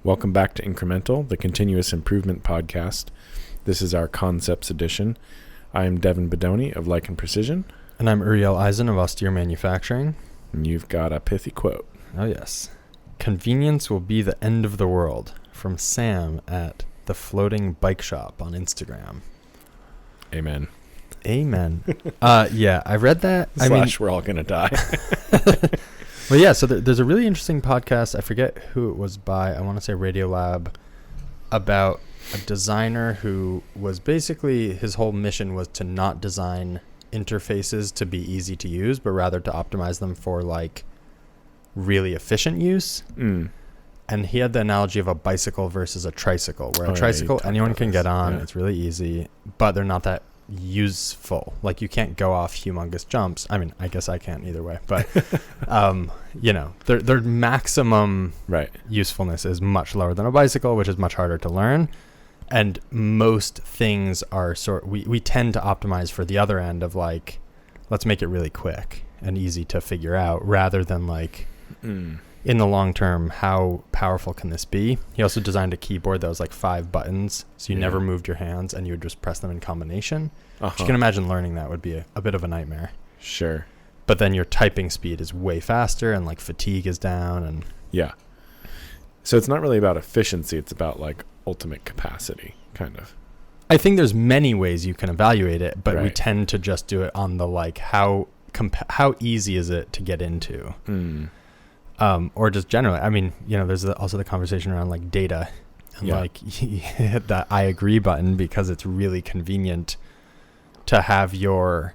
Welcome back to Incremental, the continuous improvement podcast. This is our Concepts edition. I am Devin Bedoni of Like and Precision. And I'm Uriel Eisen of Austere Manufacturing. And you've got a pithy quote. Oh, yes. Convenience will be the end of the world. From Sam at the Floating Bike Shop on Instagram. Amen. Amen. Yeah, I read that. We're all going to die. Well, yeah, so there's a really interesting podcast. I forget who it was by. I want to say Radiolab, about a designer who was basically, his whole mission was to not design interfaces to be easy to use, but rather to optimize them for like really efficient use. And he had the analogy of a bicycle versus a tricycle, where a tricycle anyone can get on. Yeah. It's really easy, but they're not that useful. Like, you can't go off humongous jumps. I mean, I guess I can't either way, but their maximum usefulness is much lower than a bicycle, which is much harder to learn. And most things are we tend to optimize for the other end of like, let's make it really quick and easy to figure out, rather than like in the long term, how powerful can this be? He also designed a keyboard that was like 5 buttons, so you never moved your hands and you would just press them in combination. You can imagine learning that would be a bit of a nightmare. Sure. But then your typing speed is way faster and like fatigue is down. And yeah. So it's not really about efficiency. It's about like ultimate capacity, kind of. I think there's many ways you can evaluate it, but we tend to just do it on the like, how easy is it to get into? Or just generally, I mean, there's also the conversation around like data and like you hit that I agree button because it's really convenient to have your,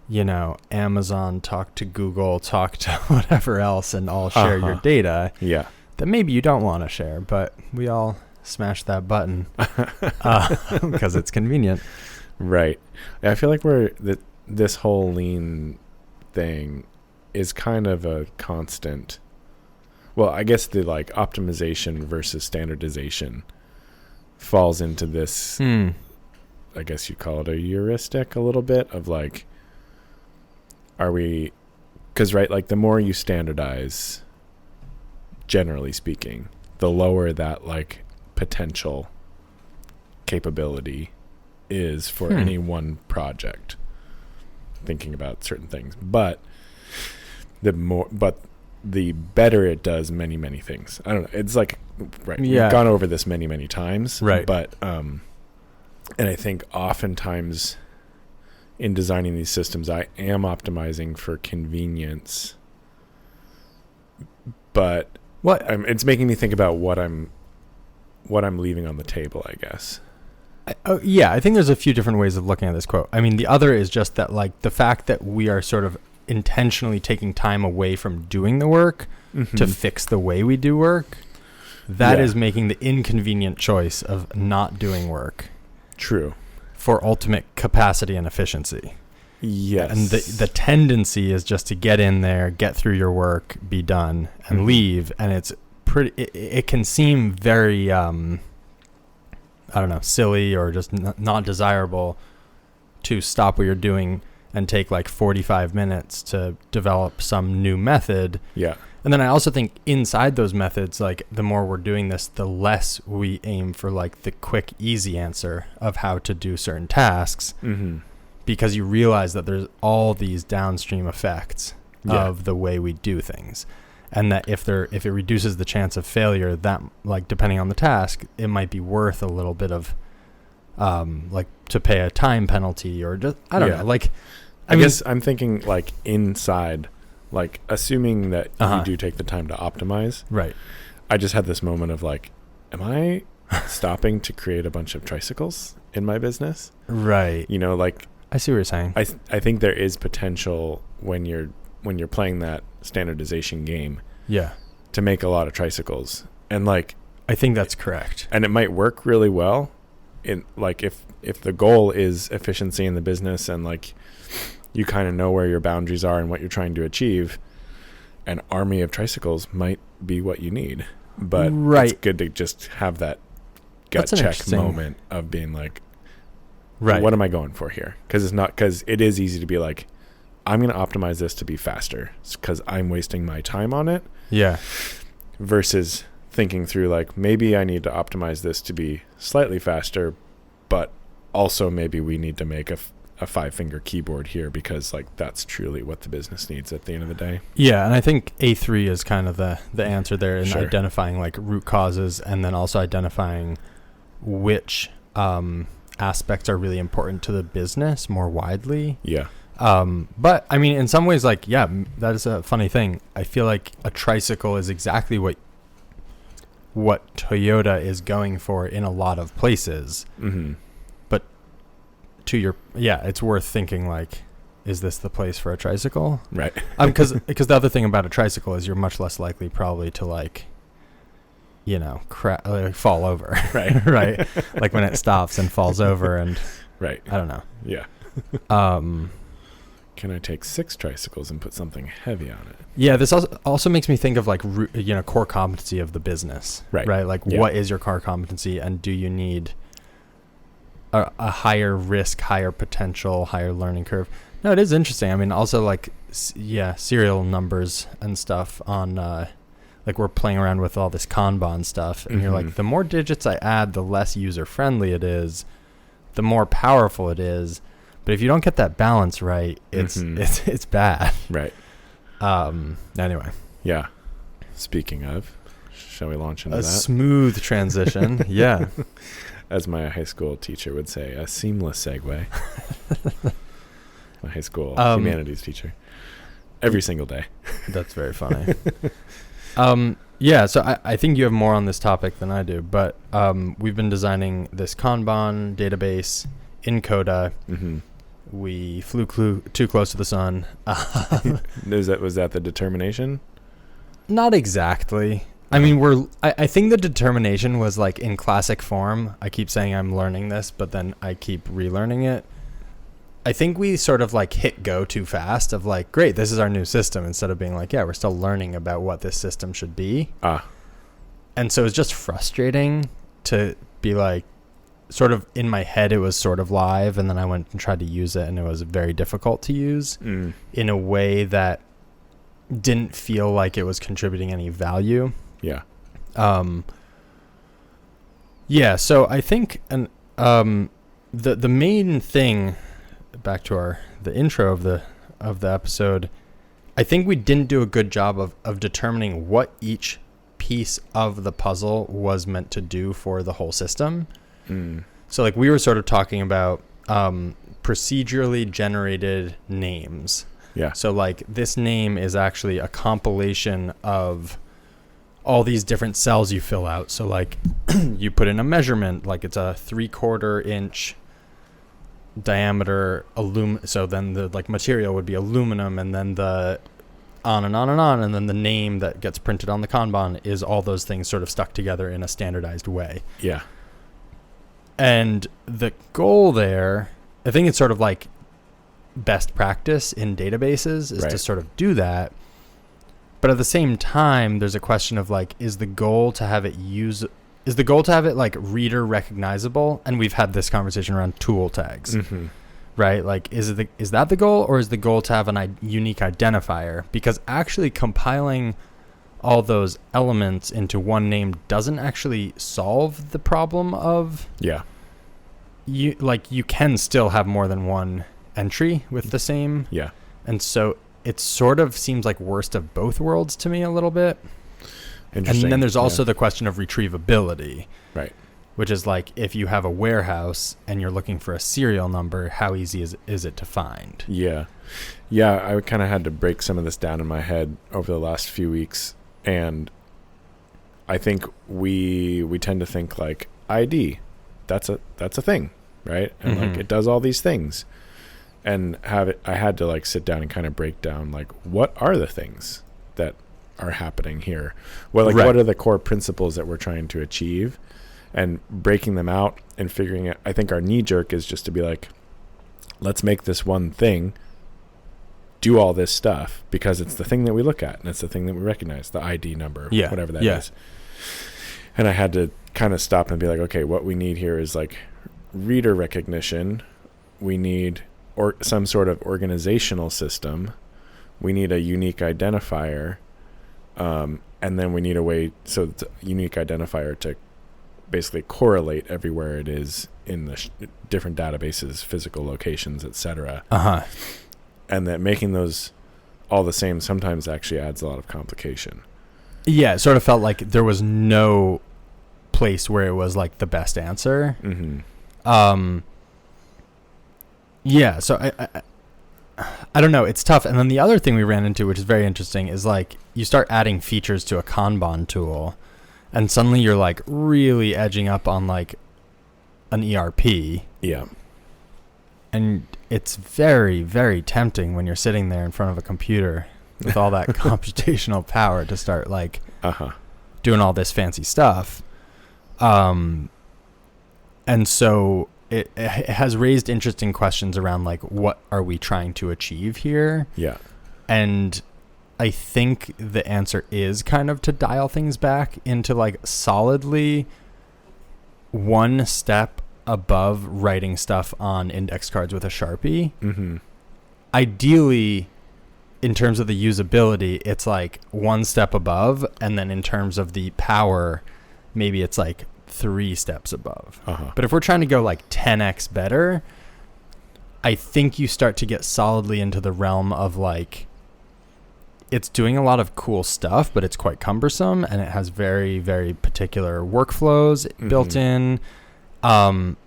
Amazon talk to Google, talk to whatever else, and all share your data. Yeah. That maybe you don't want to share, but we all smash that button because it's convenient. Right. I feel like this whole lean thing is kind of a constant. Well, I guess the like optimization versus standardization falls into this, I guess you call it a heuristic a little bit of like, because like the more you standardize, generally speaking, the lower that like potential capability is for any one project, thinking about certain things. But the better it does many, many things. I don't know. It's like, we've gone over this many, many times. Right. But, and I think oftentimes in designing these systems, I am optimizing for convenience, but it's making me think about what I'm leaving on the table, I guess. I think there's a few different ways of looking at this quote. I mean, the other is just that like the fact that we are sort of intentionally taking time away from doing the work to fix the way we do work, that is making the inconvenient choice of not doing work. True. For ultimate capacity and efficiency. Yes. And the tendency is just to get in there, get through your work, be done, and leave. And it's it can seem very, silly or just not desirable to stop what you're doing and take like 45 minutes to develop some new method. Yeah. And then I also think inside those methods, like the more we're doing this, the less we aim for like the quick, easy answer of how to do certain tasks, because you realize that there's all these downstream effects of the way we do things. And that if it reduces the chance of failure, that like depending on the task, it might be worth a little bit of like to pay a time penalty or just, I don't know, like, I guess I'm thinking like inside, like assuming that you do take the time to optimize. Right. I just had this moment of like, am I stopping to create a bunch of tricycles in my business? Right. Like I see what you're saying. I think there is potential when you're playing that standardization game. Yeah. To make a lot of tricycles. And like, I think that's correct. And it might work really well in like, if the goal is efficiency in the business and like, you kind of know where your boundaries are and what you're trying to achieve, an army of tricycles might be what you need. But it's good to just have that gut check moment of being like, what am I going for here? Because it is easy to be like, I'm going to optimize this to be faster because I'm wasting my time on it. Yeah. Versus thinking through like, maybe I need to optimize this to be slightly faster, but also maybe we need to make a 5-finger keyboard here because like that's truly what the business needs at the end of the day. Yeah, and I think A3 is kind of the answer there in Sure. identifying like root causes, and then also identifying which aspects are really important to the business more widely. Yeah. But I mean, in some ways, like, yeah, that is a funny thing. I feel like a tricycle is exactly what Toyota is going for in a lot of places. Mm-hmm. But it's worth thinking like, is this the place for a tricycle? Right. Because the other thing about a tricycle is you're much less likely probably to like, you know, fall over. Right. Right. Like when it stops and falls over and Right. I don't know. Yeah. Can I take 6 tricycles and put something heavy on it? Yeah, this also makes me think of like, you know, core competency of the business. Right. Right. Like what is your core competency, and do you need a higher risk, higher potential, higher learning curve? No, it is interesting. I mean, also like, serial numbers and stuff on, like we're playing around with all this Kanban stuff, and you're like, the more digits I add, the less user friendly it is, the more powerful it is. But if you don't get that balance right, it's bad. Right. Anyway. Yeah. Speaking of, shall we launch into that? A smooth transition. Yeah. As my high school teacher would say, a seamless segue. My high school humanities teacher. Every single day. That's very funny. Yeah, so I think you have more on this topic than I do, but we've been designing this Kanban database in Coda. Mm-hmm. We flew too close to the sun. Was that the determination? Not exactly. I mean, I think the determination was like in classic form. I keep saying I'm learning this, but then I keep relearning it. I think we sort of like hit go too fast of like, great, this is our new system, instead of being like, yeah, we're still learning about what this system should be. And so it's just frustrating to be like, sort of in my head, it was sort of live, and then I went and tried to use it, and it was very difficult to use in a way that didn't feel like it was contributing any value. Yeah. Yeah. So I think, the main thing, back to the intro of the episode, I think we didn't do a good job of determining what each piece of the puzzle was meant to do for the whole system. So like we were sort of talking about procedurally generated names. Yeah. So like this name is actually a compilation of all these different cells you fill out. So like you put in a measurement, like it's a 3/4 inch diameter so then the like material would be aluminum, and then the on and on and on, and then the name that gets printed on the Kanban is all those things sort of stuck together in a standardized way. Yeah. And the goal there, I think it's sort of like best practice in databases is to sort of do that. But at the same time, there's a question of like, is the goal to have it like reader recognizable? And we've had this conversation around tool tags, right? Like, is that the goal, or is the goal to have a unique identifier? Because actually compiling all those elements into one name doesn't actually solve the problem of you can still have more than one entry with the same. Yeah. And so it sort of seems like worst of both worlds to me a little bit. Interesting. And then there's also the question of retrievability. Right. Which is like, if you have a warehouse and you're looking for a serial number, how easy is it to find? Yeah. Yeah, I kind of had to break some of this down in my head over the last few weeks. And I think we tend to think like ID, that's a thing, right? And like it does all these things. And I had to like sit down and kind of break down like, what are the things that are happening here? Well, like what are the core principles that we're trying to achieve, and breaking them out and figuring it. I think our knee jerk is just to be like, let's make this one thing do all this stuff because it's the thing that we look at and it's the thing that we recognize, the ID number, whatever that is. And I had to kind of stop and be like, okay, what we need here is like reader recognition. We need some sort of organizational system. We need a unique identifier. And then we need a way, so it's a unique identifier to basically correlate everywhere it is in the different databases, physical locations, etc. And that making those all the same sometimes actually adds a lot of complication. Yeah, it sort of felt like there was no place where it was like the best answer. Yeah, so I don't know, it's tough. And then the other thing we ran into, which is very interesting, is like you start adding features to a Kanban tool and suddenly you're like really edging up on like an ERP. Yeah. And it's very, very tempting when you're sitting there in front of a computer with all that computational power to start like doing all this fancy stuff. And so it has raised interesting questions around like, what are we trying to achieve here? Yeah. And I think the answer is kind of to dial things back into like solidly one step above writing stuff on index cards with a Sharpie. Ideally, in terms of the usability, it's like one step above, and then in terms of the power, maybe it's like 3 steps above. But if we're trying to go like 10x better, I think you start to get solidly into the realm of like, it's doing a lot of cool stuff, but it's quite cumbersome, and it has very, very particular workflows built in. And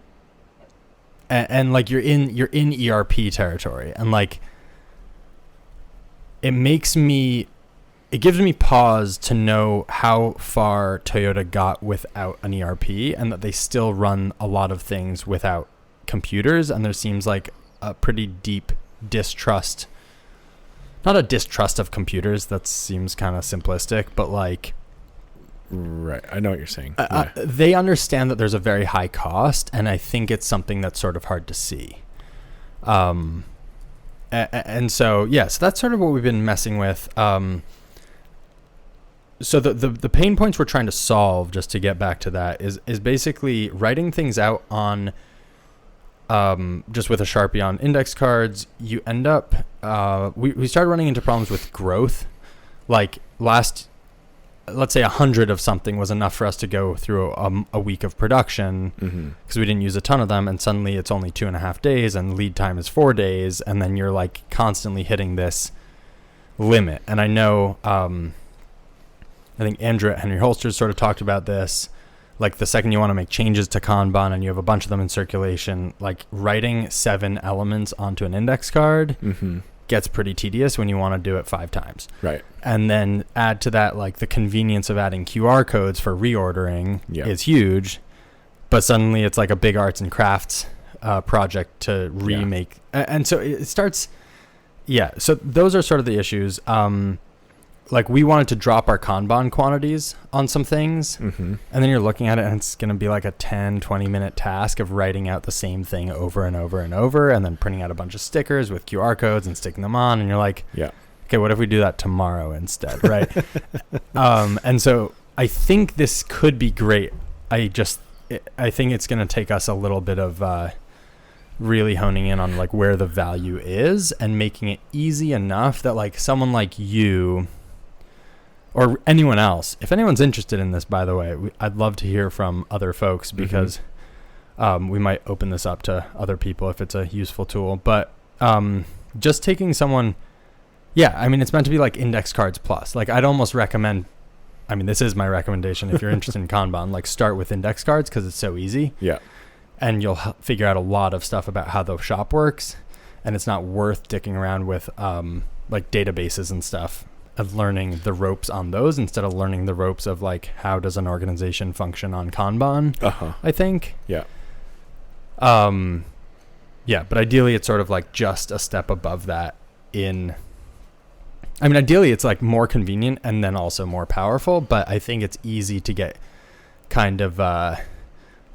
like you're in ERP territory, and like it gives me pause to know how far Toyota got without an ERP, and that they still run a lot of things without computers. And there seems like a pretty deep distrust, not a distrust of computers, that seems kind of simplistic, but like, right, I know what you're saying. They understand that there's a very high cost, and I think it's something that's sort of hard to see. And so, yeah, so that's sort of what we've been messing with. So the pain points we're trying to solve, just to get back to that, is basically writing things out on just with a Sharpie on index cards. You end up we started running into problems with growth. Like let's say 100 of something was enough for us to go through a week of production, because we didn't use a ton of them, and suddenly it's only 2.5 days and lead time is 4 days, and then you're like constantly hitting this limit. And I know I think Andrew at Henry Holsters sort of talked about this. Like the second you want to make changes to Kanban and you have a bunch of them in circulation, like writing 7 elements onto an index card gets pretty tedious when you want to do it 5 times. Right. And then add to that, like the convenience of adding QR codes for reordering is huge, but suddenly it's like a big arts and crafts project to remake. And so it starts, so those are sort of the issues. Like we wanted to drop our Kanban quantities on some things, and then you're looking at it and it's going to be like a 10-20 minute task of writing out the same thing over and over and over, and then printing out a bunch of stickers with QR codes and sticking them on, and you're like, okay, what if we do that tomorrow instead, right? And so I think this could be great. I think it's going to take us a little bit of really honing in on like where the value is, and making it easy enough that like someone like you or anyone else, if anyone's interested in this, by the way, I'd love to hear from other folks, because we might open this up to other people if it's a useful tool. But just taking someone, I mean, it's meant to be like index cards plus. Like I'd almost recommend, I mean, this is my recommendation if you're interested in Kanban, like start with index cards because it's so easy. Yeah. And you'll figure out a lot of stuff about how the shop works. And it's not worth dicking around with like databases and stuff, of learning the ropes on those instead of learning the ropes of like how does an organization function on Kanban, I think. But ideally it's sort of like just a step above that ideally it's like more convenient and then also more powerful, but I think it's easy to get kind of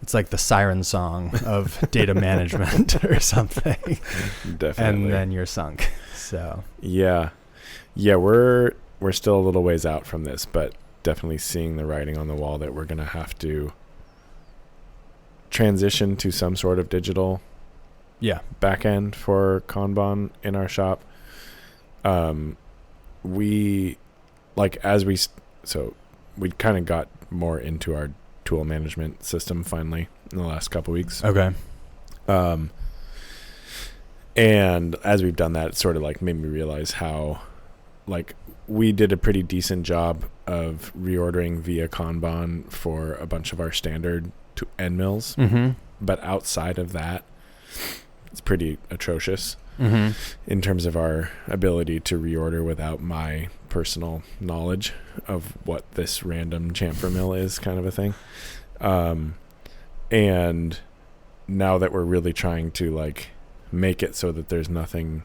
it's like the siren song of data management or something. Definitely. And then you're sunk. So we're still a little ways out from this, but definitely seeing the writing on the wall that we're going to have to transition to some sort of digital back end for Kanban in our shop. We like as we so we kind of got more into our tool management system finally in the last couple weeks. Okay. And as we've done that, it sort of like made me realize how like we did a pretty decent job of reordering via Kanban for a bunch of our standard end mills. Mm-hmm. But outside of that, it's pretty atrocious mm-hmm. in terms of our ability to reorder without my personal knowledge of what this random chamfer mill is, kind of a thing. And now that we're really trying to like make it so that there's nothing,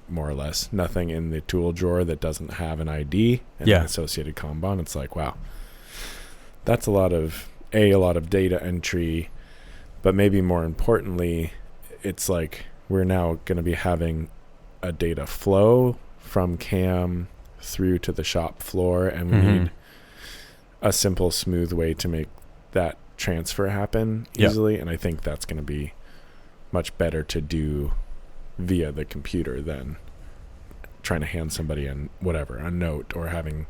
more or less nothing in the tool drawer that doesn't have an ID and an associated Kanban, it's like, wow, that's a lot of data entry, but maybe more importantly, it's like we're now going to be having a data flow from CAM through to the shop floor, and we need a simple, smooth way to make that transfer happen easily. And I think that's going to be much better to do via the computer than trying to hand somebody a note, or having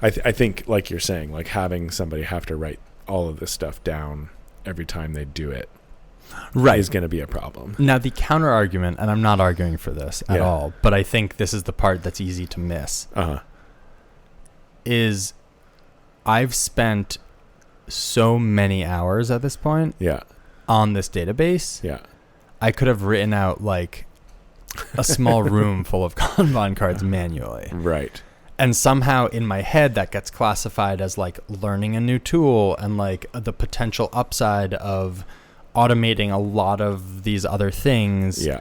I think like you're saying, like having somebody have to write all of this stuff down every time they do it is going to be a problem. Now the counter argument, and I'm not arguing for this at all, but I think this is the part that's easy to miss, is I've spent so many hours at this point on this database. I could have written out like a small room full of Kanban cards manually. Right. And somehow in my head that gets classified as like learning a new tool and like the potential upside of automating a lot of these other things. Yeah.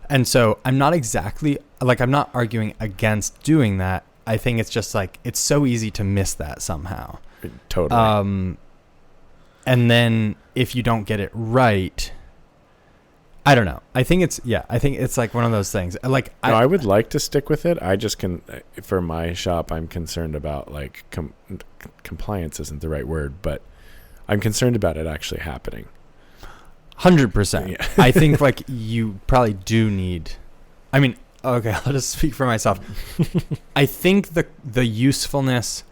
And so I'm not exactly like, I'm not arguing against doing that. I think it's just like, it's so easy to miss that somehow. Totally. And then if you don't get it right, I don't know. I think it's like one of those things. Like I would like to stick with it. I just for my shop, I'm concerned about like compliance isn't the right word, but I'm concerned about it actually happening. 100%. Yeah. I think like you probably do need, I mean, okay, I'll just speak for myself. I think the usefulness,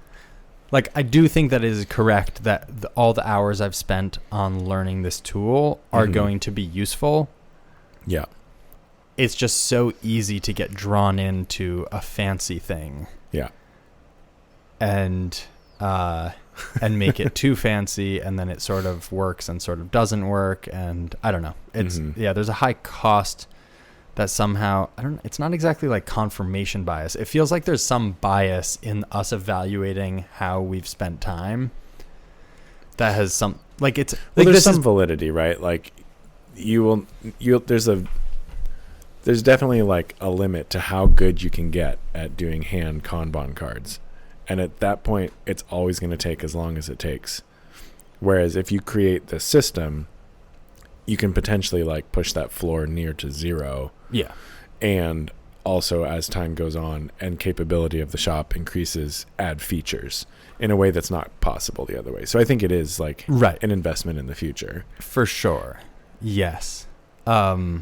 like I do think that it is correct that all the hours I've spent on learning this tool are going to be useful. Yeah. It's just so easy to get drawn into a fancy thing. Yeah. And make it too fancy, and then it sort of works and sort of doesn't work, and I don't know. It's there's a high cost that somehow, it's not exactly like confirmation bias. It feels like there's some bias in us evaluating how we've spent time that has some, like, it's like, there's some validity, right? Like there's definitely like a limit to how good you can get at doing hand Kanban cards. And at that point, it's always going to take as long as it takes. Whereas if you create the system, you can potentially like push that floor near to zero. Yeah. And also, as time goes on and capability of the shop increases, add features in a way that's not possible the other way. So I think it is like an investment in the future. For sure. Yes. Yeah.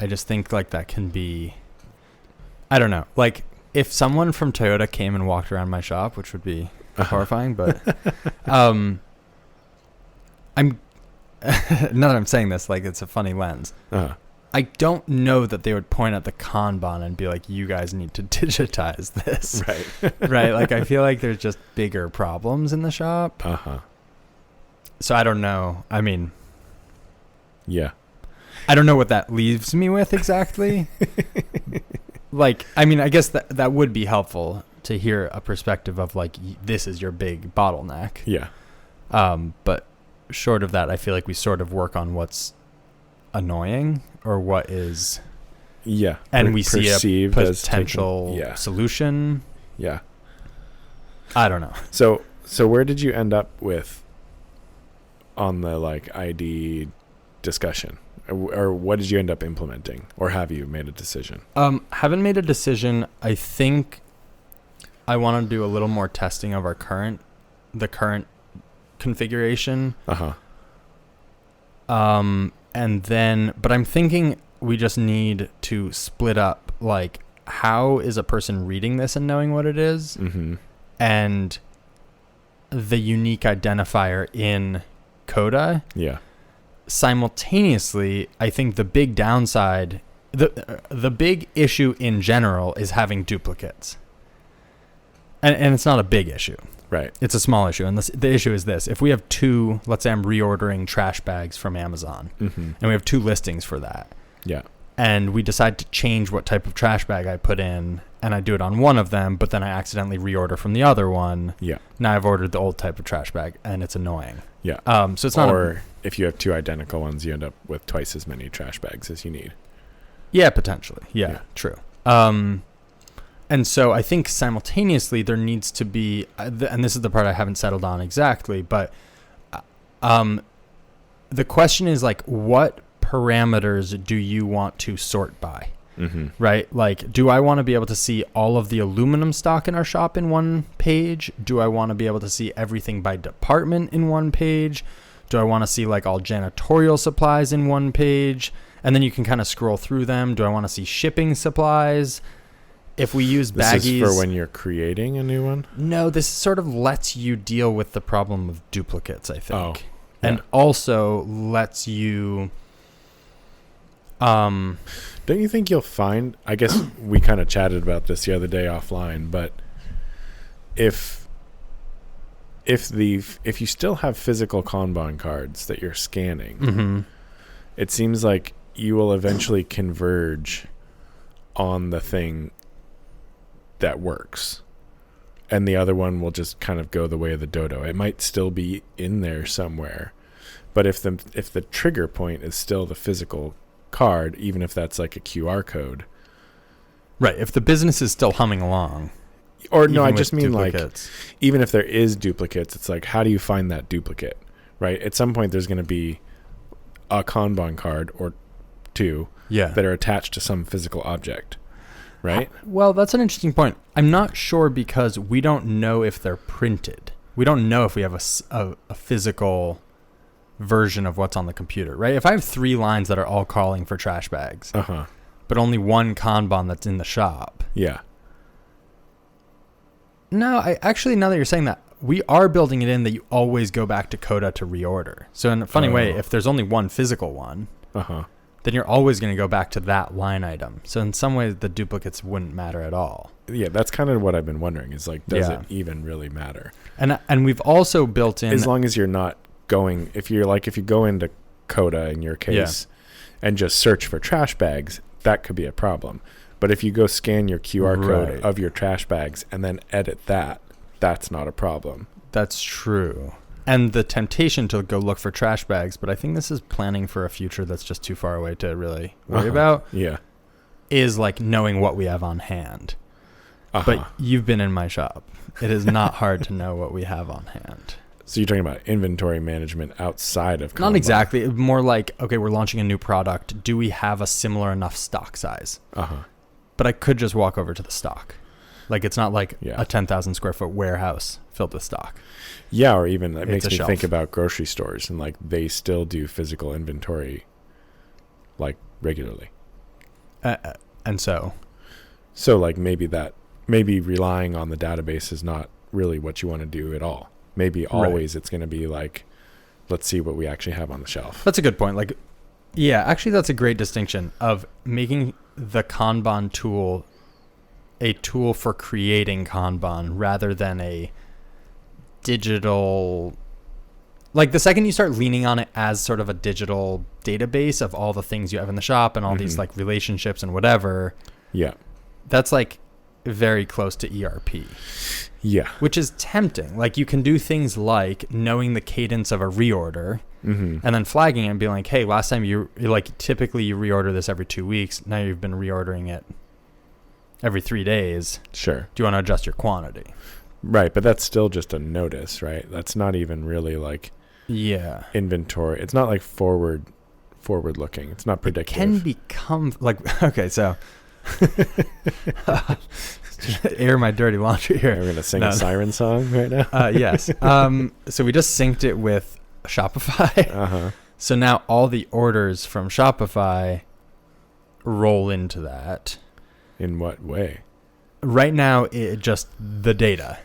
I just think like that can be, I don't know, like if someone from Toyota came and walked around my shop, which would be horrifying, but I'm now that I'm saying this, like it's a funny lens. I don't know that they would point at the Kanban and be like, you guys need to digitize this. Right. Right. Like I feel like there's just bigger problems in the shop. So I don't know. I mean, yeah, I don't know what that leaves me with exactly. Like, I mean, I guess that would be helpful to hear a perspective of like, this is your big bottleneck. Yeah. But short of that, I feel like we sort of work on what's annoying or what is, and we see a potential solution. Yeah. I don't know. So where did you end up with on the like ID discussion, or what did you end up implementing, or have you made a decision? Haven't made a decision. I think I want to do a little more testing of the current configuration. And then, but I'm thinking we just need to split up like how is a person reading this and knowing what it is, and the unique identifier in Coda. Yeah. Simultaneously, I think the big downside, the big issue in general is having duplicates. And it's not a big issue. Right. It's a small issue. And the issue is this. If we have two, let's say I'm reordering trash bags from Amazon, and we have two listings for that. Yeah. And we decide to change what type of trash bag I put in, and I do it on one of them, but then I accidentally reorder from the other one. Yeah. Now I've ordered the old type of trash bag, and it's annoying. Yeah. So it's not. Or if you have two identical ones, you end up with twice as many trash bags as you need. Yeah, potentially. Yeah. True. And so I think simultaneously there needs to be, and this is the part I haven't settled on exactly, but the question is like, what parameters do you want to sort by? Right? Like, do I want to be able to see all of the aluminum stock in our shop in one page? Do I want to be able to see everything by department in one page? Do I want to see like all janitorial supplies in one page? And then you can kind of scroll through them. Do I want to see shipping supplies? If we use baggies... This is for when you're creating a new one? No, this sort of lets you deal with the problem of duplicates, I think. Oh, yeah. And also lets you... Don't you think you'll find... I guess we kind of chatted about this the other day offline, but if you still have physical Kanban cards that you're scanning, it seems like you will eventually converge on the thing that works, and the other one will just kind of go the way of the dodo. It might still be in there somewhere, but if the trigger point is still the physical card, even if that's like a QR code, right? If the business is still humming along, or no, I just mean duplicates. Like even if there is duplicates, it's like, how do you find that duplicate, right? At some point there's going to be a Kanban card or two that are attached to some physical object, right? Well, that's an interesting point. I'm not sure because we don't know if they're printed. We don't know if we have a physical version of what's on the computer, right? If I have 3 lines that are all calling for trash bags, but only one Kanban that's in the shop. Yeah. No, actually, now that you're saying that, we are building it in that you always go back to Coda to reorder. So in a funny way, if there's only one physical one, then you're always going to go back to that line item. So in some ways, the duplicates wouldn't matter at all. Yeah, that's kind of what I've been wondering is like, does it even really matter? And we've also built in... As long as you're not going... If you go into Coda in your case and just search for trash bags, that could be a problem. But if you go scan your QR code of your trash bags and then edit that, that's not a problem. That's true. And the temptation to go look for trash bags, but I think this is planning for a future that's just too far away to really worry about. Yeah. Is like knowing what we have on hand. But you've been in my shop. It is not hard to know what we have on hand. So you're talking about inventory management outside of Kanban. Not exactly. More like, okay, we're launching a new product. Do we have a similar enough stock size? But I could just walk over to the stock. Like, it's not like a 10,000 square foot warehouse filled with stock. Yeah, or even it makes me shelf. think about grocery stores, and like they still do physical inventory like regularly. And so like maybe relying on the database is not really what you want to do at all. Maybe always it's going to be like, let's see what we actually have on the shelf. That's a good point. Like, yeah, actually that's a great distinction of making the Kanban tool a tool for creating Kanban rather than a digital... Like, the second you start leaning on it as sort of a digital database of all the things you have in the shop and all these like relationships and whatever, that's like very close to ERP. Yeah. Which is tempting. Like, you can do things like knowing the cadence of a reorder and then flagging it and being like, hey, last time typically you reorder this every 2 weeks. Now you've been reordering it every 3 days. Sure. Do you want to adjust your quantity? Right. But that's still just a notice, right? That's not even really like inventory. It's not like forward looking. It's not predictive. It can become like, okay, so air my dirty laundry here. We're going to sing a siren song right now. Yes. So we just synced it with Shopify. So now all the orders from Shopify roll into that. In what way? Right now, just the data.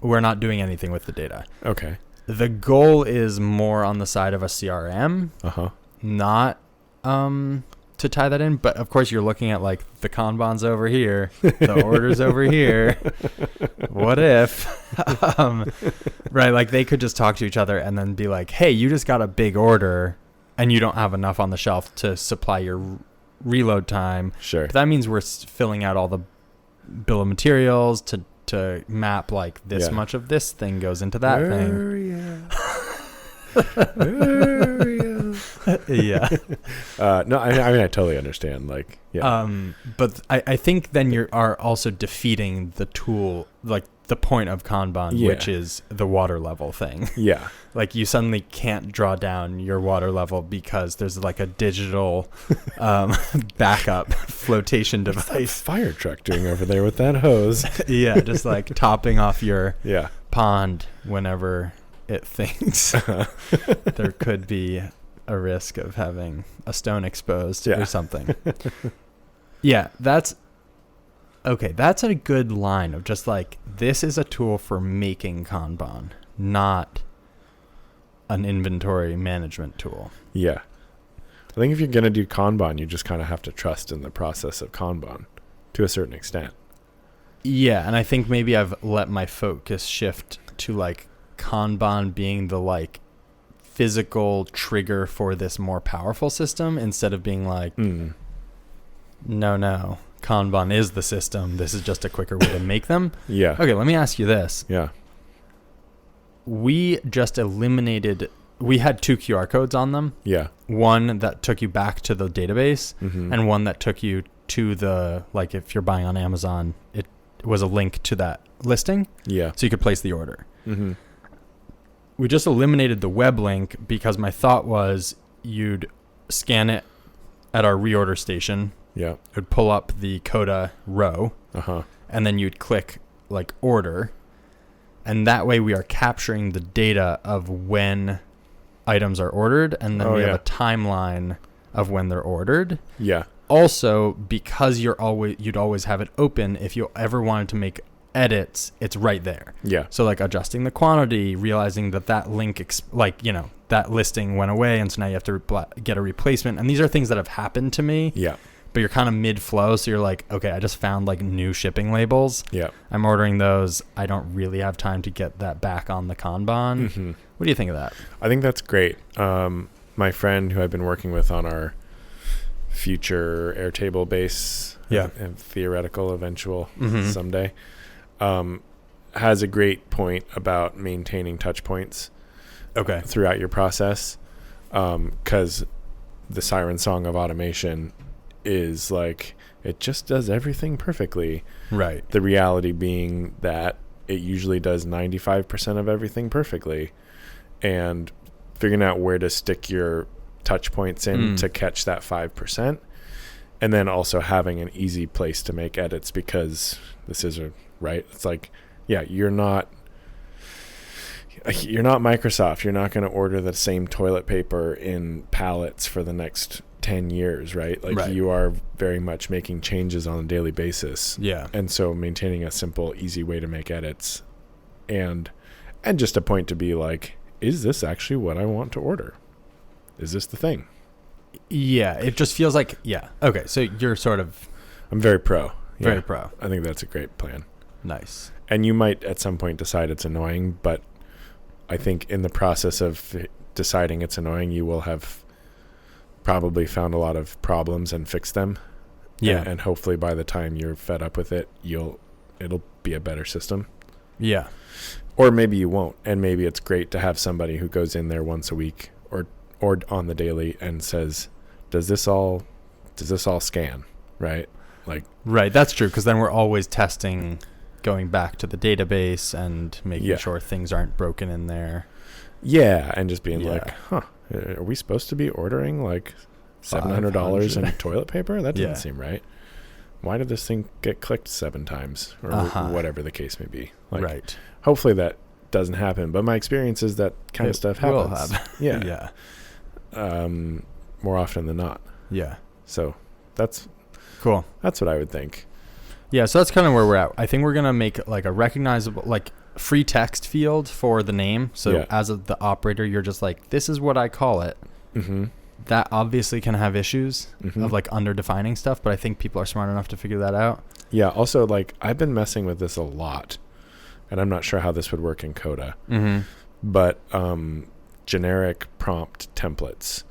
We're not doing anything with the data. Okay. The goal is more on the side of a CRM, not to tie that in. But of course, you're looking at like the Kanbans over here, the orders over here. What if, right? Like they could just talk to each other and then be like, "Hey, you just got a big order, and you don't have enough on the shelf to supply your reload time." Sure. But that means we're filling out all the bill of materials to map like this much of this thing goes into that thing. Yeah. No, I mean I totally understand. Like, yeah. But I think then you are also defeating the tool, like the point of Kanban, which is the water level thing. Yeah. Like you suddenly can't draw down your water level because there's like a digital backup flotation device. What's that fire truck doing over there with that hose? Yeah, just like topping off your pond whenever it thinks there could be a risk of having a stone exposed or something. Yeah, that's a good line of just like, this is a tool for making Kanban, not an inventory management tool. Yeah. I think if you're going to do Kanban, you just kind of have to trust in the process of Kanban to a certain extent. Yeah, and I think maybe I've let my focus shift to like Kanban being the like physical trigger for this more powerful system instead of being like, no, Kanban is the system. This is just a quicker way to make them. Yeah. Okay, let me ask you this. Yeah. We just eliminated, we had 2 QR codes on them. Yeah. One that took you back to the database and one that took you to the, like if you're buying on Amazon, it was a link to that listing. Yeah. So you could place the order. We just eliminated the web link because my thought was you'd scan it at our reorder station. Yeah. It would pull up the Coda row. And then you'd click like order. And that way we are capturing the data of when items are ordered. And then we have a timeline of when they're ordered. Yeah. Also, because you'd always have it open, if you ever wanted to make edits, it's right there. Yeah. So like adjusting the quantity, realizing that link, that listing went away. And so now you have to get a replacement. And these are things that have happened to me. Yeah. But you're kind of mid-flow, so you're like, okay, I just found like new shipping labels. Yeah. I'm ordering those. I don't really have time to get that back on the Kanban. What do you think of that? I think that's great. My friend who I've been working with on our future Airtable base and theoretical eventual someday has a great point about maintaining touch points throughout your process, because the siren song of automation is like, it just does everything perfectly. Right. The reality being that it usually does 95% of everything perfectly, and figuring out where to stick your touch points in to catch that 5%, and then also having an easy place to make edits, because this is it's like, you're not Microsoft. You're not going to order the same toilet paper in pallets for the next 10 years, right? Like you are very much making changes on a daily basis. Yeah. And so maintaining a simple, easy way to make edits and just a point to be like, is this actually what I want to order? Is this the thing? Yeah. It just feels like, okay. So you're sort of... I'm very pro. Very pro. I think that's a great plan. Nice. And you might at some point decide it's annoying, but I think in the process of deciding it's annoying, you will have probably found a lot of problems and fixed them. Yeah. And hopefully by the time you're fed up with it, it'll be a better system. Yeah. Or maybe you won't. And maybe it's great to have somebody who goes in there once a week or on the daily and says, does this all scan? Right. Right. That's true. 'Cause then we're always testing, going back to the database and making sure things aren't broken in there. Yeah. And just being like, are we supposed to be ordering like $700 in toilet paper? That doesn't seem right. Why did this thing get clicked 7 times or whatever the case may be? Right. Hopefully that doesn't happen. But my experience is that kind of stuff happens. Yeah. More often than not. Yeah. So that's cool. That's what I would think. Yeah, so that's kind of where we're at. I think we're going to make like a recognizable, like free text field for the name. So as the operator, you're just like, this is what I call it. Mm-hmm. That obviously can have issues of like under-defining stuff, but I think people are smart enough to figure that out. Yeah, also like I've been messing with this a lot, and I'm not sure how this would work in Coda, but generic prompt templates.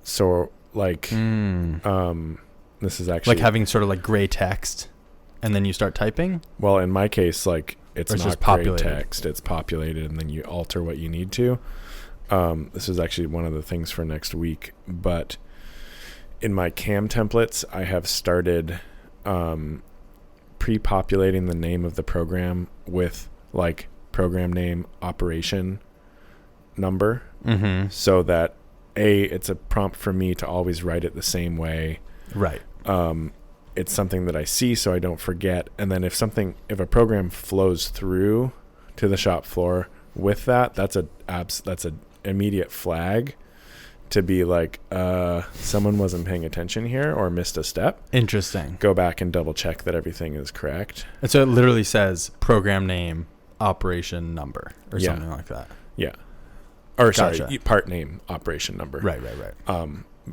So like this is actually like having sort of like gray text and then you start typing. Well, in my case, like it's not gray text, it's populated, and then you alter what you need to. This is actually one of the things for next week, but in my CAM templates, I have started pre-populating the name of the program with like program name, operation number, so that it's a prompt for me to always write it the same way. Right. It's something that I see so I don't forget. And then if a program flows through to the shop floor with that, that's a immediate flag to be like, someone wasn't paying attention here or missed a step. Interesting. Go back and double check that everything is correct. And so it literally says program name, operation number, or something like that. Yeah. Or sorry, part name, operation number. Right.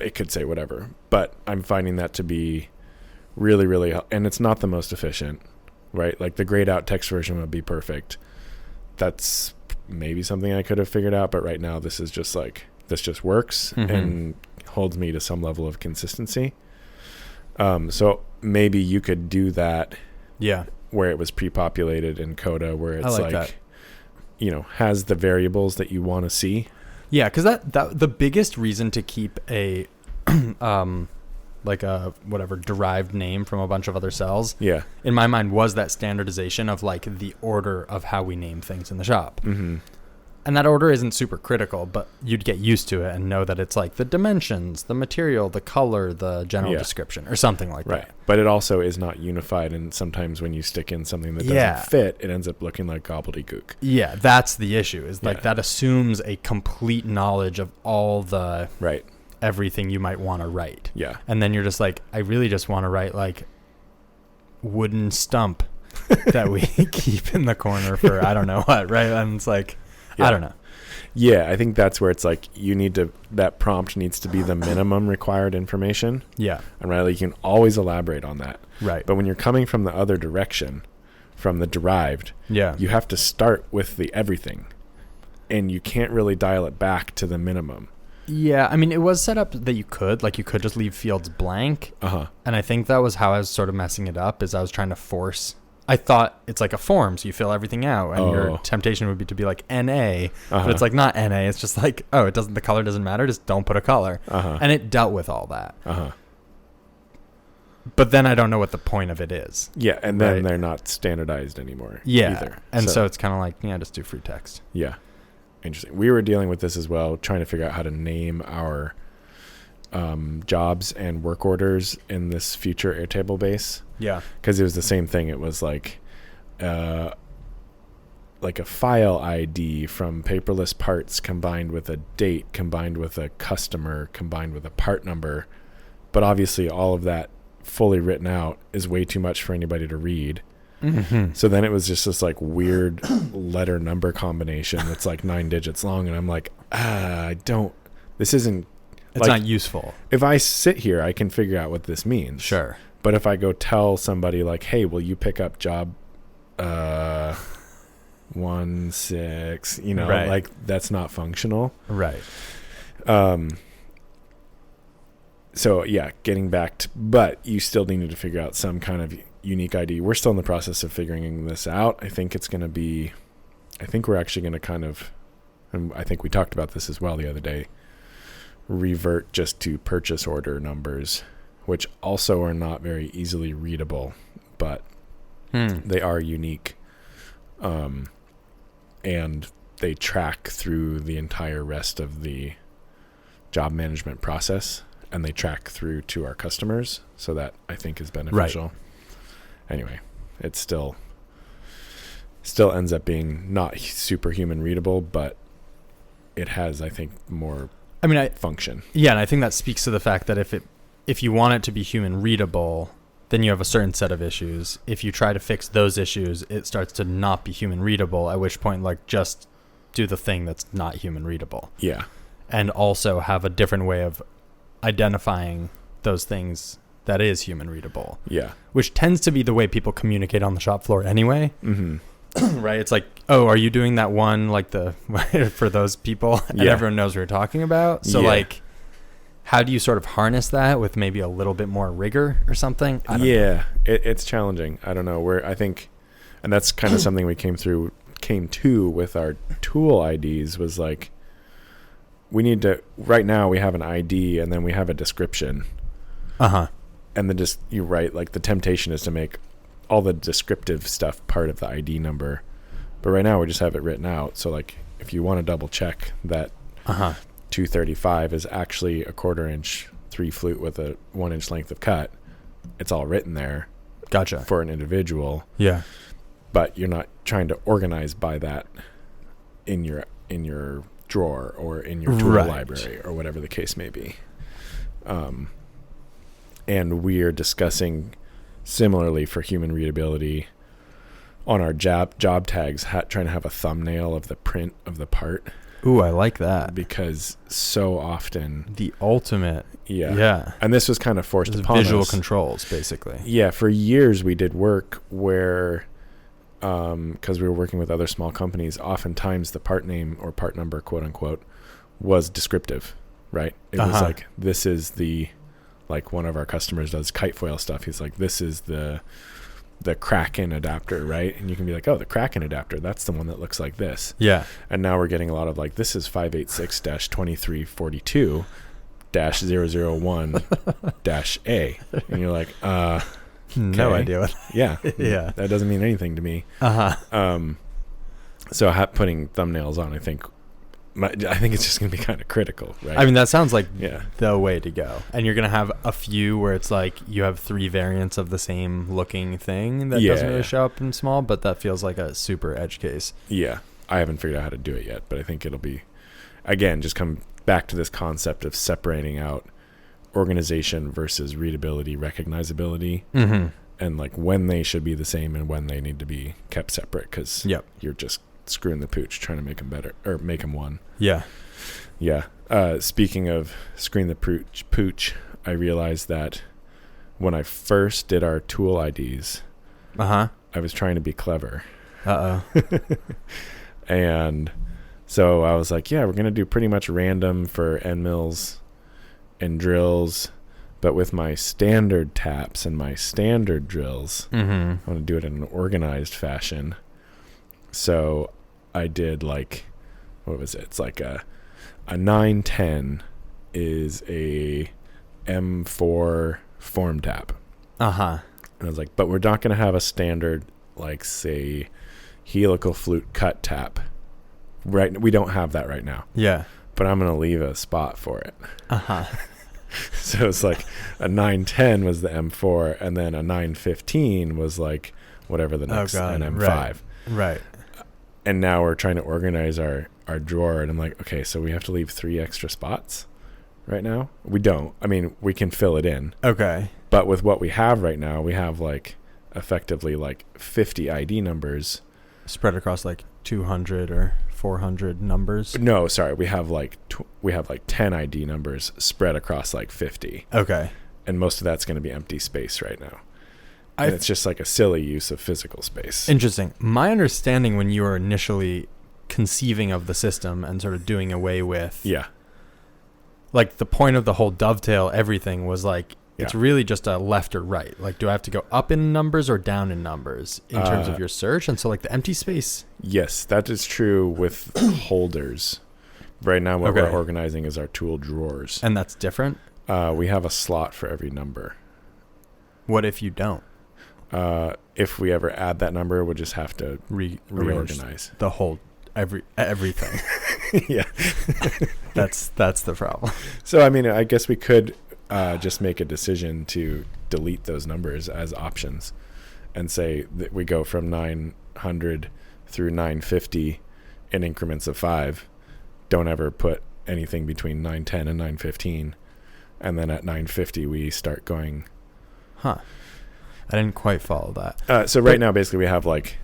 It could say whatever, but I'm finding that to be really, really, and it's not the most efficient, right? Like the grayed out text version would be perfect. That's maybe something I could have figured out, but right now this is just like, this just works and holds me to some level of consistency. So maybe you could do that. Yeah. Where it was pre-populated in Coda, where it's like that. Has the variables that you want to see. Yeah, because that the biggest reason to keep a like a whatever derived name from a bunch of other cells, in my mind, was that standardization of like the order of how we name things in the shop. And that order isn't super critical, but you'd get used to it and know that it's like the dimensions, the material, the color, the general description, or something like that. But it also is not unified, and sometimes when you stick in something that doesn't fit, it ends up looking like gobbledygook. Yeah, that's the issue. Is like that assumes a complete knowledge of all the everything you might want to write. Yeah. And then you're just like, I really just want to write like wooden stump that we keep in the corner for I don't know what, right? And it's like, I don't know. Yeah, I think that's where it's like that prompt needs to be the minimum required information. Yeah. And you can always elaborate on that. Right. But when you're coming from the other direction, from the derived, you have to start with the everything. And you can't really dial it back to the minimum. Yeah, I mean, it was set up that you could just leave fields blank. And I think that was how I was sort of messing it up, is I was trying to force. I thought it's like a form, so you fill everything out, and your temptation would be to be like NA, but it's like not NA. It's just like, the color doesn't matter. Just don't put a color. And it dealt with all that. But then I don't know what the point of it is. Yeah, and then they're not standardized anymore. Yeah, either. And so it's kind of like, just do free text. Yeah, interesting. We were dealing with this as well, trying to figure out how to name our jobs and work orders in this future Airtable base. Yeah, because it was the same thing. It was like a file ID from paperless parts combined with a date, combined with a customer, combined with a part number. But obviously all of that fully written out is way too much for anybody to read. So then it was just this like weird letter number combination that's like 9 digits long, and I'm like, this isn't. It's not useful. If I sit here, I can figure out what this means. Sure. But if I go tell somebody like, hey, will you pick up job 16, like that's not functional. Right. So yeah, getting back to, but you still needed to figure out some kind of unique ID. We're still in the process of figuring this out. I think we're actually going to kind of, and I think we talked about this as well the other day, revert just to purchase order numbers, which also are not very easily readable, but they are unique. And they track through the entire rest of the job management process, and they track through to our customers. So that I think is beneficial. Right. Anyway, it still ends up being not superhuman readable, but it has, I think, more function. Yeah, and I think that speaks to the fact that if you want it to be human readable, then you have a certain set of issues. If you try to fix those issues, it starts to not be human readable, at which point, like, just do the thing that's not human readable. Yeah. And also have a different way of identifying those things that is human readable. Yeah. Which tends to be the way people communicate on the shop floor anyway. Mm-hmm. Right? It's like, oh, are you doing that one, like, the for those people? And everyone knows what you're talking about. So, like, how do you sort of harness that with maybe a little bit more rigor or something? I don't know. It's challenging. I don't know. I think, and that's kind of something we came to with our tool IDs was like, we need to, right now we have an ID and then we have a description. Uh-huh. And then you're right, like the temptation is to make all the descriptive stuff part of the ID number. But right now we just have it written out. So like if you want to double check that 235 is actually a 1/4 inch 3 flute with a 1 inch length of cut, it's all written there. Gotcha. For an individual. Yeah. But you're not trying to organize by that in your drawer or in your tool library or whatever the case may be. And we are discussing similarly for human readability on our job tags, trying to have a thumbnail of the print of the part. Ooh, I like that. Because so often the ultimate. Yeah. And this was kind of forced upon visual us. Controls, basically. Yeah. For years we did work where, because we were working with other small companies, oftentimes the part name or part number, quote unquote, was descriptive, right? It was like, this is like one of our customers does kite foil stuff. He's like, this is the Kraken adapter, right? And you can be like, oh, the Kraken adapter, that's the one that looks like this. Yeah. And now we're getting a lot of like, this is 586-2342-001-A. And you're like, no idea what. Yeah. Yeah. That doesn't mean anything to me. So putting thumbnails on, I think it's just going to be kind of critical, right? I mean, that sounds like the way to go. And you're going to have a few where it's like you have 3 variants of the same looking thing that doesn't really show up in small, but that feels like a super edge case. Yeah. I haven't figured out how to do it yet, but I think it'll be, again, just come back to this concept of separating out organization versus readability, recognizability, and like when they should be the same and when they need to be kept separate, because you're just screwing the pooch trying to make them better or make them one. Yeah. Speaking of screwing the pooch, I realized that when I first did our tool IDs, I was trying to be clever. And so I was like, we're going to do pretty much random for end mills and drills, but with my standard taps and my standard drills, I want to do it in an organized fashion. So I did like, what was it? It's like a 910 is a M4 form tap. And I was like, but we're not going to have a standard, like, say, helical flute cut tap. Right? We don't have that right now. Yeah. But I'm going to leave a spot for it. So it's like a 910 was the M4, and then a 915 was like whatever the next an M5. Right. And now we're trying to organize our drawer, and I'm like, okay, so we have to leave 3 extra spots right now? We don't. I mean, we can fill it in. Okay. But with what we have right now, we have like effectively like 50 ID numbers. Spread across like 200 or 400 numbers? No, sorry. We have like 10 ID numbers spread across like 50. Okay. And most of that's going to be empty space right now. And it's just like a silly use of physical space. Interesting. My understanding when you were initially conceiving of the system and sort of doing away with... Yeah. Like the point of the whole dovetail everything was like, it's really just a left or right. Like, do I have to go up in numbers or down in numbers in terms of your search? And so like the empty space... Yes, that is true with holders. Right now what we're organizing is our tool drawers. And that's different? We have a slot for every number. What if you don't? If we ever add that number, we'll just have to reorganize the whole everything. Yeah. That's the problem. So I mean, I guess we could just make a decision to delete those numbers as options and say that we go from 900 through 950 in increments of 5. Don't ever put anything between 910 and 915, and then at 950 we start going I didn't quite follow that. So right now, basically, we have like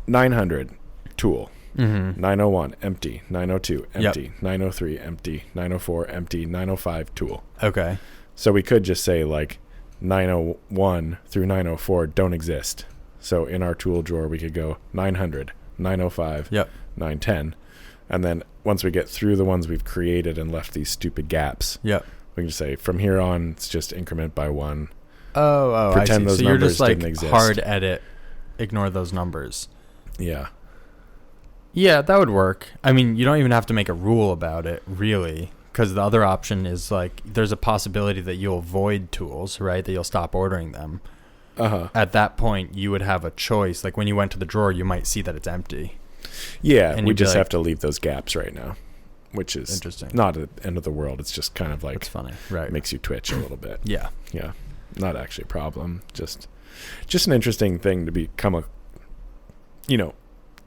900 tool, 901 empty, 902 empty, 903 empty, 904 empty, 905 tool. Okay. So we could just say like 901 through 904 don't exist. So in our tool drawer, we could go 900, 905, 910. And then once we get through the ones we've created and left these stupid gaps, we can just say from here on, it's just increment by one. Oh, pretend I see. those so you're numbers just like didn't exist. hard edit, ignore those numbers. Yeah. Yeah, that would work. I mean, you don't even have to make a rule about it, really, because the other option is like there's a possibility that you'll void tools, right? That you'll stop ordering them. At that point, you would have a choice. Like when you went to the drawer, you might see that it's empty. Yeah, and we just have to leave those gaps right now, which is interesting. Not at the end of the world. It's just kind of like it's funny, right? Makes you twitch a little bit. Yeah. Not actually a problem. Just an interesting thing to become a.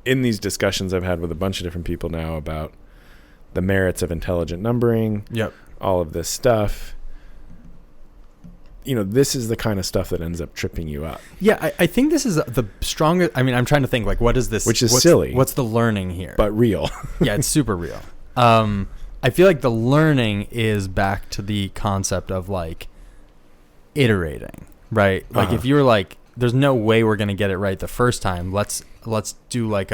In these discussions I've had with a bunch of different people now about the merits of intelligent numbering. All of this stuff. This is the kind of stuff that ends up tripping you up. Yeah, I think this is the strongest. I mean, I'm trying to think, like, what is this? Which is silly. What's the learning here? But real. Yeah, it's super real. I feel like the learning is back to the concept of, like, iterating, right? Like, if you're like, there's no way we're going to get it right the first time. Let's do, like,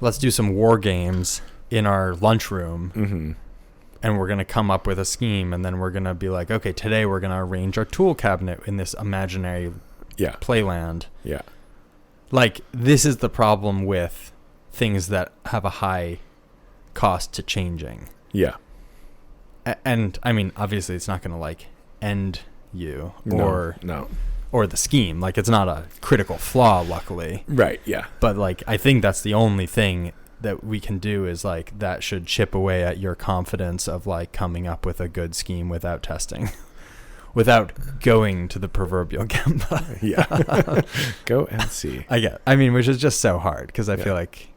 let's do some war games in our lunchroom. And we're going to come up with a scheme, and then we're going to be like, okay, today we're going to arrange our tool cabinet in this imaginary playland. Yeah. Like, this is the problem with things that have a high cost to changing. Yeah. And, I mean, obviously it's not going to, like, end you or the scheme. Like, it's not a critical flaw, luckily. Right, yeah. But, like, I think that's the only thing that we can do is like that should chip away at your confidence of like coming up with a good scheme without testing, without going to the proverbial Kanban. Yeah. Go and see. I mean, which is just so hard because I feel like,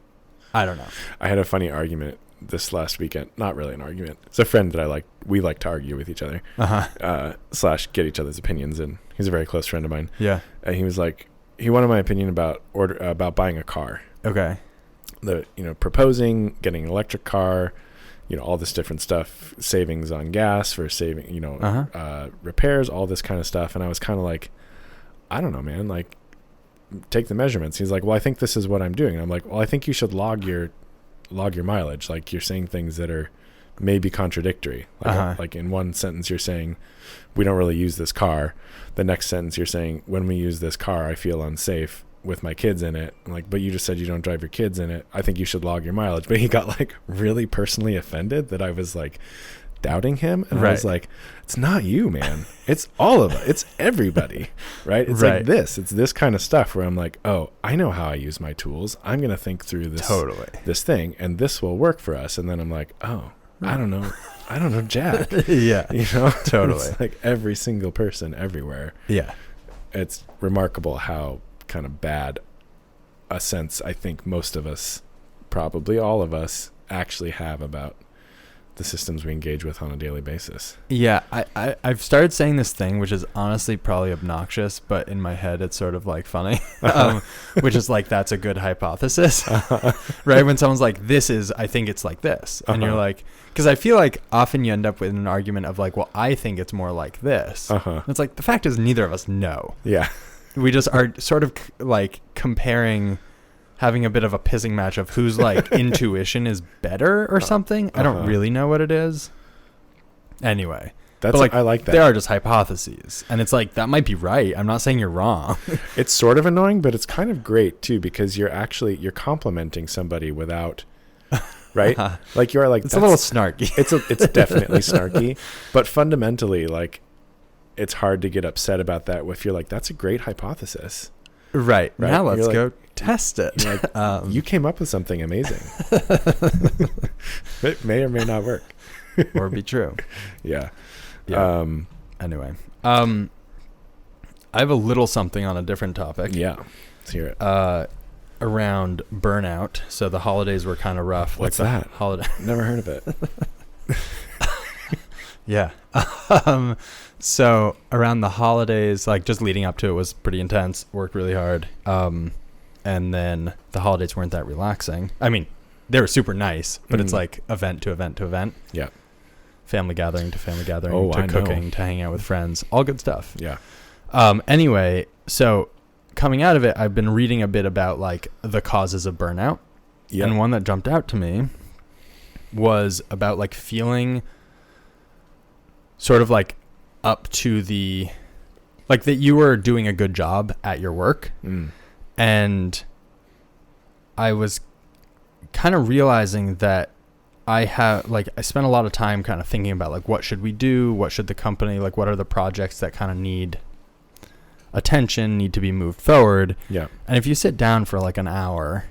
I don't know. I had a funny argument this last weekend. Not really an argument. It's a friend that we like to argue with each other, / get each other's opinions. And he's a very close friend of mine. Yeah. And he was like, he wanted my opinion about buying a car. Okay. Proposing, getting an electric car, all this different stuff, savings on gas for saving, repairs, all this kind of stuff. And I was kind of like, I don't know, man, like take the measurements. He's like, well, I think this is what I'm doing. And I'm like, well, I think you should log your mileage. Like you're saying things that are maybe contradictory. Like in one sentence, you're saying we don't really use this car. The next sentence you're saying when we use this car, I feel unsafe with my kids in it. I'm like, but you just said you don't drive your kids in it. I think you should log your mileage. But he got like really personally offended that I was like doubting him. And I was like, it's not you, man. It's all of us. It's everybody. Right. It's like this. It's this kind of stuff where I'm like, oh, I know how I use my tools. I'm going to think through this thing and this will work for us. And then I'm like, oh, I don't know, Jack. Yeah. Totally. It's like every single person everywhere. Yeah. It's remarkable how kind of bad a sense I think most of us, probably all of us, actually have about the systems we engage with on a daily basis. Yeah, I've started saying this thing, which is honestly probably obnoxious, but in my head it's sort of like funny, which is like, that's a good hypothesis, right? When someone's like, I think it's like this. And you're like, because I feel like often you end up with an argument of like, well, I think it's more like this. It's like, the fact is neither of us know. Yeah. We just are sort of like comparing, having a bit of a pissing match of whose like intuition is better or something. I don't really know what it is. Anyway, I like that. There are just hypotheses, and it's like that might be right. I'm not saying you're wrong. It's sort of annoying, but it's kind of great too because you're complimenting somebody without, right? Like you're like, it's a little snarky. It's definitely snarky, but fundamentally, like, it's hard to get upset about that if you're like, that's a great hypothesis. Right. Now let's go test it. Like, you came up with something amazing. It may or may not work. Or be true. Yeah. Anyway. I have a little something on a different topic. Yeah. Let's hear it. Around burnout. So the holidays were kind of rough. What's like that? Holiday. Never heard of it. Yeah. So around the holidays, like just leading up to it was pretty intense, worked really hard. And then the holidays weren't that relaxing. I mean, they were super nice, but it's like event to event to event. Yeah. Family gathering to family gathering to cooking to hanging out with friends, all good stuff. Yeah. Anyway, so coming out of it, I've been reading a bit about like the causes of burnout. Yeah. And one that jumped out to me was about like feeling sort of like up to the, like that you were doing a good job at your work. And I was kind of realizing that I spent a lot of time kind of thinking about like, what should we do? What should the company, like, what are the projects that kind of need attention, need to be moved forward? Yeah. And if you sit down for like an hour,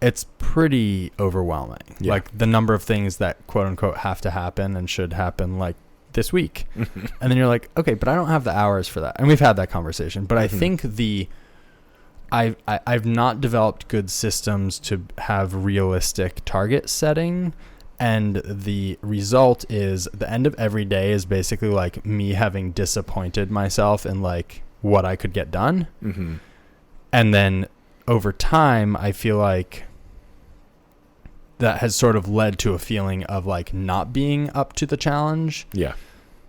it's pretty overwhelming. Yeah. Like the number of things that quote unquote have to happen and should happen like this week. And then you're like, okay, but I don't have the hours for that. And we've had that conversation, but I think I've not developed good systems to have realistic target setting, and the result is the end of every day is basically like me having disappointed myself in like what I could get done. And then over time, I feel like that has sort of led to a feeling of like not being up to the challenge. Yeah.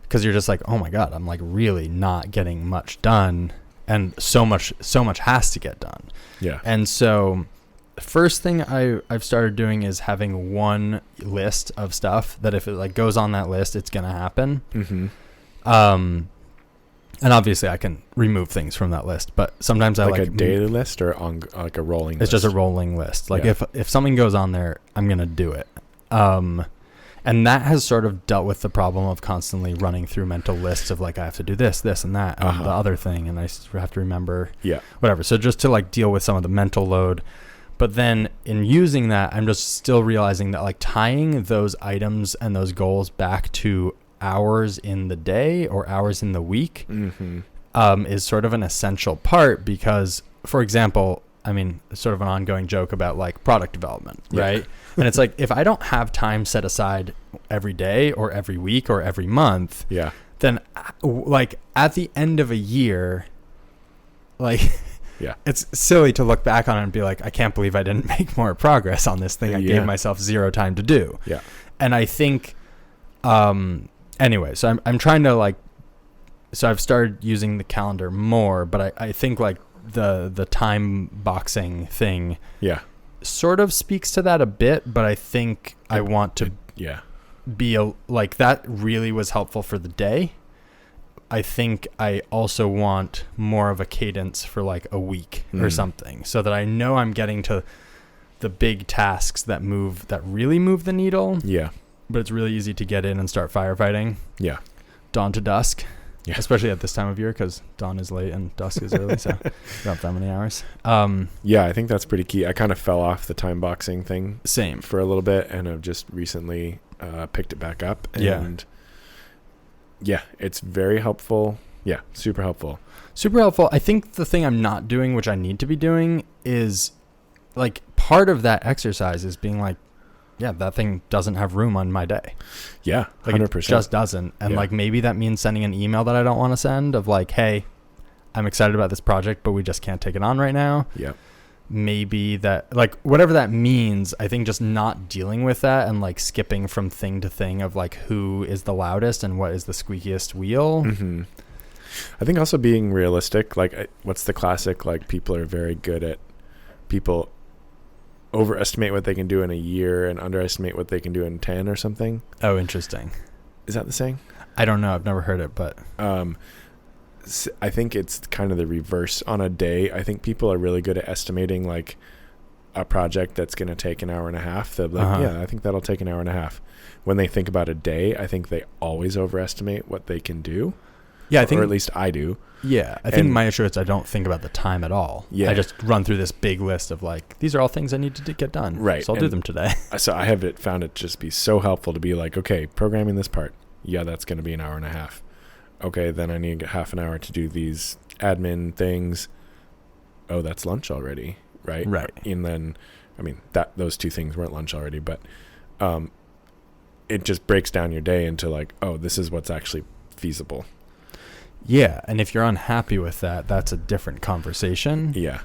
Because you're just like, oh my God, I'm like really not getting much done. And so much has to get done. Yeah. And so the first thing I've started doing is having one list of stuff that if it like goes on that list, it's going to happen. And obviously I can remove things from that list, but sometimes I like a daily list or on like a rolling list? It's just a rolling list. Like if something goes on there, I'm going to do it. And that has sort of dealt with the problem of constantly running through mental lists of like, I have to do this, and that, and the other thing. And I have to remember whatever. So just to like deal with some of the mental load. But then in using that, I'm just still realizing that like tying those items and those goals back to hours in the day or hours in the week is sort of an essential part because, for example, I mean, sort of an ongoing joke about like product development, right? And it's like, if I don't have time set aside every day or every week or every month, then like at the end of a year, like it's silly to look back on it and be like, I can't believe I didn't make more progress on this thing I gave myself zero time to do. Yeah. And I think, anyway, so I'm trying to like, so I've started using the calendar more, but I think like the time boxing thing sort of speaks to that a bit, but I think I want to be like that really was helpful for the day. I think I also want more of a cadence for like a week or something so that I know I'm getting to the big tasks that really move the needle. Yeah. But it's really easy to get in and start firefighting. Yeah. Dawn to dusk. Yeah. Especially at this time of year because dawn is late and dusk is early, so not that many hours. Yeah, I think that's pretty key. I kind of fell off the time boxing thing same for a little bit, and I've just recently picked it back up. And yeah, it's very helpful. Yeah, super helpful. Super helpful. I think the thing I'm not doing, which I need to be doing, is like part of that exercise is being like, yeah, that thing doesn't have room on my day. Yeah, 100%. Like it just doesn't. And like maybe that means sending an email that I don't want to send of like, hey, I'm excited about this project, but we just can't take it on right now. Yeah. Maybe that, like, whatever that means, I think just not dealing with that and like skipping from thing to thing of like who is the loudest and what is the squeakiest wheel. I think also being realistic, like what's the classic, like people are very good at people overestimate what they can do in a year and underestimate what they can do in 10 or something. Oh, interesting. Is that the saying? I don't know. I've never heard it, but I think it's kind of the reverse on a day. I think people are really good at estimating like a project that's going to take an hour and a half. They'll be like, yeah, I think that'll take an hour and a half. When they think about a day, I think they always overestimate what they can do. Yeah, I think, or at least I do. Yeah, I think my issue is I don't think about the time at all. Yeah. I just run through this big list of like, these are all things I need to get done. Right. So I'll do them today. So I have found it just be so helpful to be like, okay, programming this part. Yeah, that's going to be an hour and a half. Okay, then I need half an hour to do these admin things. Oh, that's lunch already, right? Right. And then, I mean, those two things weren't lunch already, but it just breaks down your day into like, oh, this is what's actually feasible. Yeah. And if you're unhappy with that, that's a different conversation. Yeah.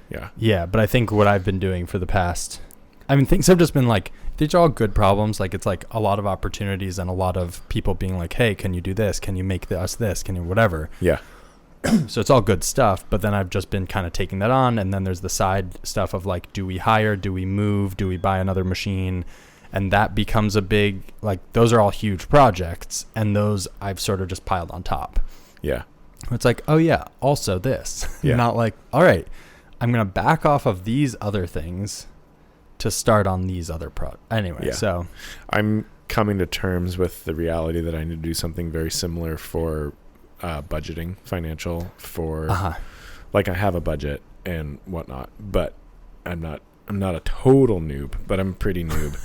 But I think what I've been doing for the past, I mean, things have just been like, these are all good problems. Like, it's like a lot of opportunities and a lot of people being like, hey, can you do this? Can you make us this? Can you whatever? Yeah. So it's all good stuff. But then I've just been kind of taking that on. And then there's the side stuff of like, do we hire? Do we move? Do we buy another machine? And that becomes a big, like, those are all huge projects. And those I've sort of just piled on top. Yeah. It's like, oh, yeah, also this. Yeah. Not like, all right, I'm going to back off of these other things to start on these other anyway. Yeah. So I'm coming to terms with the reality that I need to do something very similar for budgeting, financial, for like I have a budget and whatnot, but I'm not a total noob, but I'm pretty noob.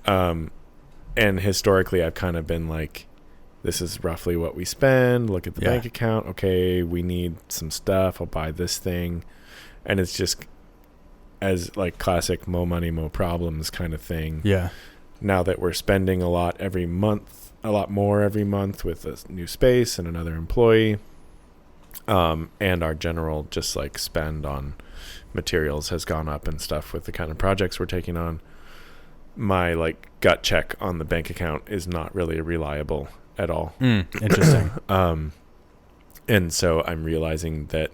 And historically I've kind of been like, this is roughly what we spend. Look at the bank account. Okay, we need some stuff. I'll buy this thing. And it's just as like classic mo money, mo problems kind of thing. Yeah. Now that we're spending a lot more every month with a new space and another employee, and our general just like spend on materials has gone up and stuff with the kind of projects we're taking on, my like gut check on the bank account is not really reliable at all. Interesting. And so I'm realizing that,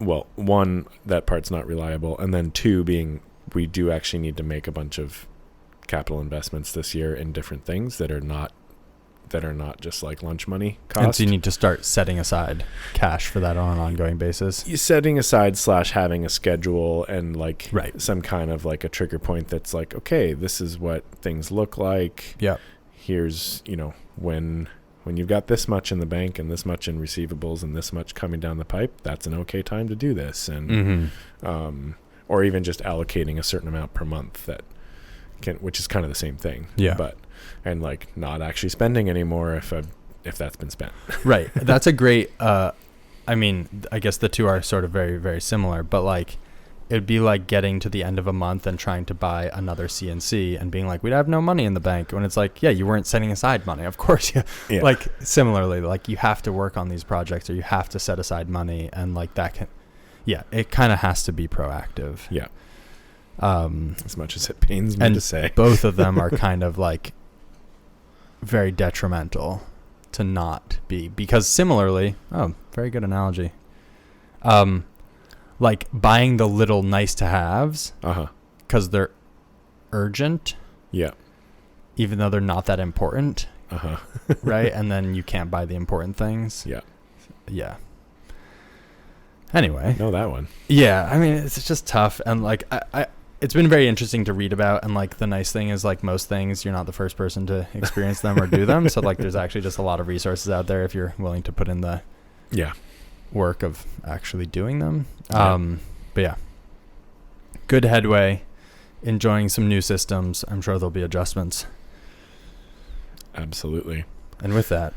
well, one, that part's not reliable, and then two being we do actually need to make a bunch of capital investments this year in different things that are not just like lunch money cost. And so you need to start setting aside cash for that on an ongoing basis. You're setting aside / having a schedule and like some kind of like a trigger point that's like, okay, this is what things look like. Yeah. Here's, when you've got this much in the bank and this much in receivables and this much coming down the pipe, that's an okay time to do this. And, or even just allocating a certain amount per month which is kind of the same thing. Yeah. And like not actually spending anymore if that's been spent. Right. That's a great, I mean, I guess the two are sort of very, very similar, but like, it'd be like getting to the end of a month and trying to buy another CNC and being like, we'd have no money in the bank. When it's like, yeah, you weren't setting aside money. Of course. Yeah. Like similarly, like you have to work on these projects or you have to set aside money. And like that it kind of has to be proactive. Yeah. As much as it pains me to say. Both of them are kind of like very detrimental to not be, because similarly, very good analogy. Like buying the little nice to haves because they're urgent. Yeah. Even though they're not that important. Right. And then you can't buy the important things. Yeah. Yeah. Anyway. I know that one. Yeah. I mean, it's just tough. And like, it's been very interesting to read about. And like the nice thing is like most things, you're not the first person to experience them or do them. So like there's actually just a lot of resources out there if you're willing to put in the work of actually doing them. But yeah, good headway, enjoying some new systems. I'm sure there'll be adjustments. Absolutely. And with that,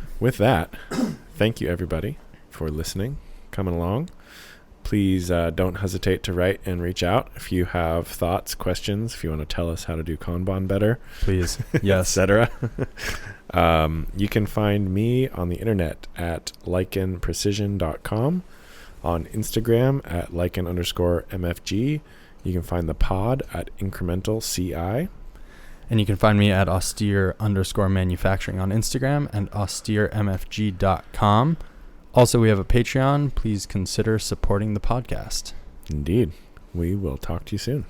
thank you everybody for listening, coming along. Please don't hesitate to write and reach out if you have thoughts, questions, if you want to tell us how to do Kanban better. Please. Yes. Etc. You can find me on the internet at likenprecision.com, on Instagram at lichen_MFG. You can find the pod at incrementalCI. And you can find me at austere_manufacturing on Instagram and austeremfg.com. Also, we have a Patreon. Please consider supporting the podcast. Indeed. We will talk to you soon.